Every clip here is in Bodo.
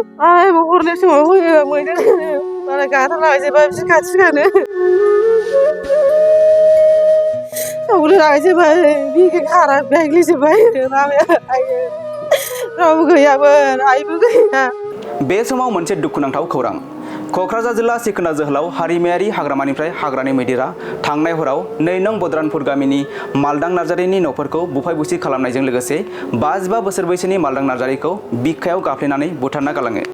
아이고 모르네 좀 어머니가 뭐 이러네 말하니까 아들아 이제 같이 가네 우리랑 이제 미개 가라 백리 이제 라면 아이고 रावबो गैयामोन आइबो गैया बे समाव मोनसे दुखुनांथाव खौरां कक्राझार जिल्ला सिखोना जोहोलाव हारिमायारि हाग्रामानिफ्राय हाग्रानि मैदेरा थांनाय हराव 2 नं बद्रानपुर गामिनि मालदां नार्जारिनि न'फोरखौ बुफाय बुसि खालामनायजों लोगोसे 55 बोसोर बैसोनि मालदां नार्जारिखौ बिखायाव गाफ्लेनानै बुथारना गालाङो।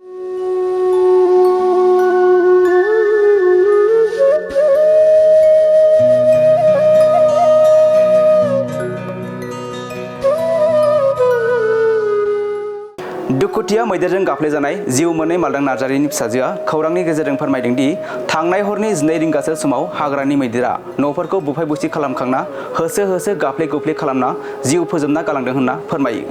दुखुथिया मैदेरजों गाफ्लेजानाय जिउ मोनै मालदां नार्जारिनि फिसाजोआ खौरांनि गेजेरजों फोरमायदों दि थांनाय हरनि 12 रिंगासो समाव हाग्रानि मैदेरा न'फोरखौ बुफाय बुसि खालामखांना होसो होसो गाफ्ले गुफ्ले खालामना जिउ फोजोबना गालांदों होनना फोरमायो।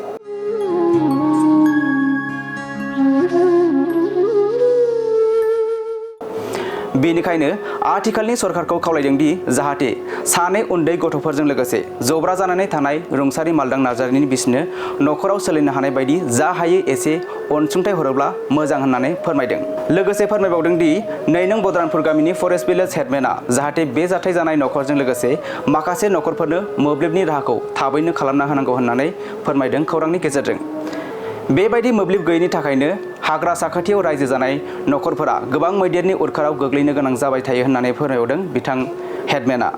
बेनिखायनो आथिखालनि सरकारखौ खावलायदों दि जाहाथे सानै उन्दै गथ'फोरजों लोगोसे जब्रा जानानै थानाय रुंसारि मालदां नार्जारिनि बिसिनो न'खराव सोलिनो हानाय बायदि जा हायो एसे अनसुंथाइ हरोब्ला मोजां होननानै फोरमायदों। लोगोसे फोरमायबावदों दि 2 नं बद्रानपुर गामिनि फरेस्ट भिलेज हेडमेनआ जाहाथे बे जाथाय जानाय न'खरजों लोगोसे माखासे न'खरफोरनो मोब्लिबनि राहाखौ थाबैनो खालामना होनांगौ होननानै फोरमायदों खौरांनि गेजेरजों। बेबायदि मोब्लिब गैयैनि थाखायनो हाग्रा साखाथियाव रायजो जानाय न'खरफोरा गोबां मैदेरनि उरखाराव गोग्लैनो गोनां जाबाय थायो होननानै फोरमायदों बिथां हेडमेनआ।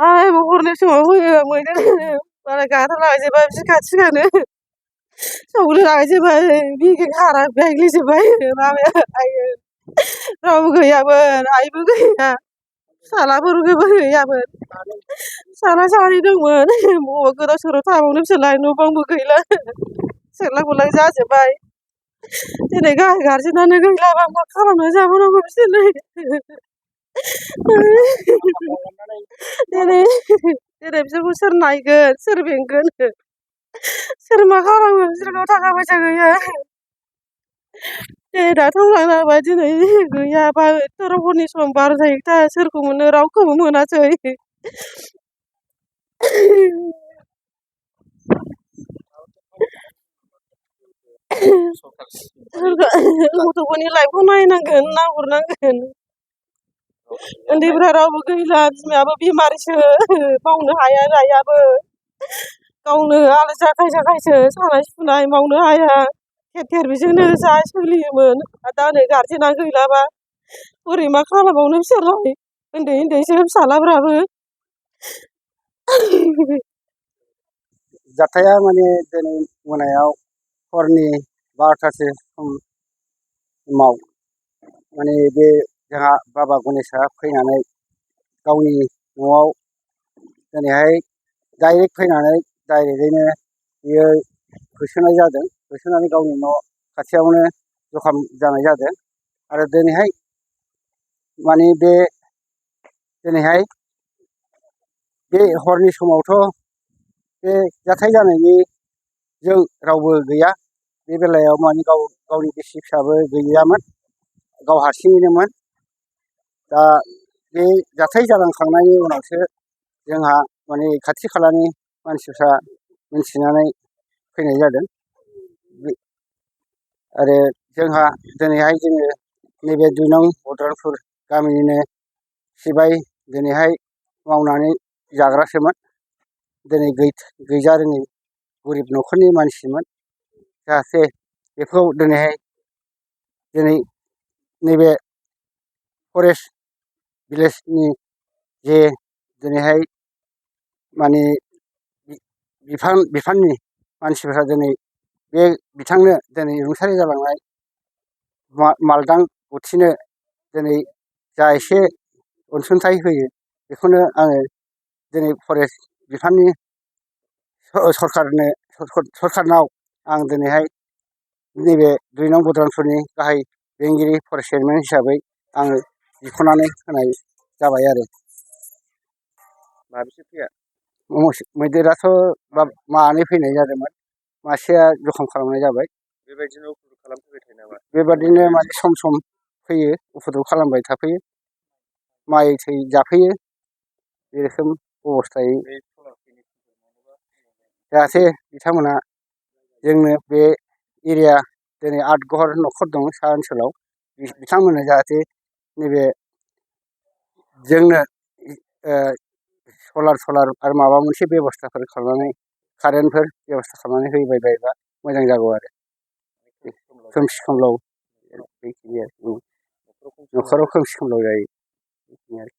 आइबो हरनि समाव फैयो मैदेर मालायखा आथाला आइजोबा बिसोर खाथि गानो सौग्रोना आइजोबा बिगे खारा बेग्लिजोब्बाय लामाया आइयो रावबो गैयामोन आइबो गैया फिसालाफोरबो गैयामोन फिसाला सानै दंमोन बबावबा गोदाव सोराव थाबावनो फिसालाय न' बांबो गैला सेरलां गलां जाजोब्बाय दिनै गाहाय गारजेनानो गैलाबा मा खालामना जाबावनांगौ बिसोरलाय दिनै बिसोरखौ सोर नायगोन सोर बेंगोन सोर मा खालामो बिसोरनाव थाखा फैसा गैया दाथ' लांनाबा दिनै गैयाबा हरनि सम 12 एकथा सोरखौ मोनो रावखौबो मोनासै गथ'फोरनि लाइफखौ नायनांगोन नाहरनांगोन उन्दैफ्रा रावबो गैला बिमायाबो बेमारिसो मावनो हाया रायाबो गावनो आलो जाखाय जाखायसो सानाय सुनाय मावनो हाया थेर बेजोंनो जा सोलियोमोन दा नै गारजेना गैलाबा बोरै मा खालामबावनो बिसोरलाय उन्दै उन्दैसो फिसालाफ्राबो जाथाया माने दिनै मोनायाव हरनि 12टासो समाव माने बे जोंहा बाबा गणेशआ फैनानै गावनि न'आव दिनैहाय डाइरेक्ट फैनानै डाइरेक्टैनो बियो होसोनाय जादों होसोनानै गावनि न' खाथियावनो जखम जानाय जादों आरो दिनैहाय माने दिनैहाय बे हरनि समावथ' बे जाथाय जानायनि जों रावबो गैया बे बेलायाव माने गावनि बिसि फिसाबो गैयामोन गाव हारसिङैनोमोन दा बे जाथाय जालांखांनायनि उनावसो जोंहा माने खाथि खालानि मानसिफ्रा मिन्थिनानै फैनाय जादों आरो जोंहा दिनैहाय जोङो नैबे 2 नं बद्रानपुर गामिनिनो सिबाय दिनैहाय मावनानै जाग्रासोमोन दिनै गैजा रोङै गरिब न'खरनि मानसिमोन जाहाथे बेखौ दिनै नैबे फरेस्ट भिलेजनि जे दिनैहाय माने बिफाननि मानसिफ्रा दिनै बे बिथांनो दिनै रुंसारि जालांनाय मालदां गुथिनो दिनै जा एसे अनसुंथाइ होयो बेखौनो आङो दिनै फरेस्ट बिफाननि सरकारनाव आं दिनैहाय नैबे 2 नं बद्रानपुरनि गाहाय बेंगिरि फरेस्ट चेयारमेन हिसाबै आङो बिख'नानै होनाय जाबाय आरो माबेसे फैया मैदेराथ' मानै फैनाय जादोंमोन मासेया जखम खालामनाय जाबाय बेबायदिनो उपद्रब खालामफैबाय थायो नामा बेबादिनो माने सम सम फैयो उपद्रब खालामबाय थाफैयो माइ जाफैयो बे रोखोम अबस्थायै जाहाथे बिथांमोना जोंनो बे एरिया दिनै 8 घर न'खर दं सा ओनसोलाव बिथांमोननो जाहाथे नैबे जोंनो सलार आरो माबा मोनसे बेब'स्थाफोर खालामनानै कारेन्टफोर बेब'स्था खालामनानै होबाय बायोबा मोजां जागौ आरो खोमसि खोमलाव बेखिनि आरो न'खराव खोमसि खोमलाव जायो बेखिनि आरो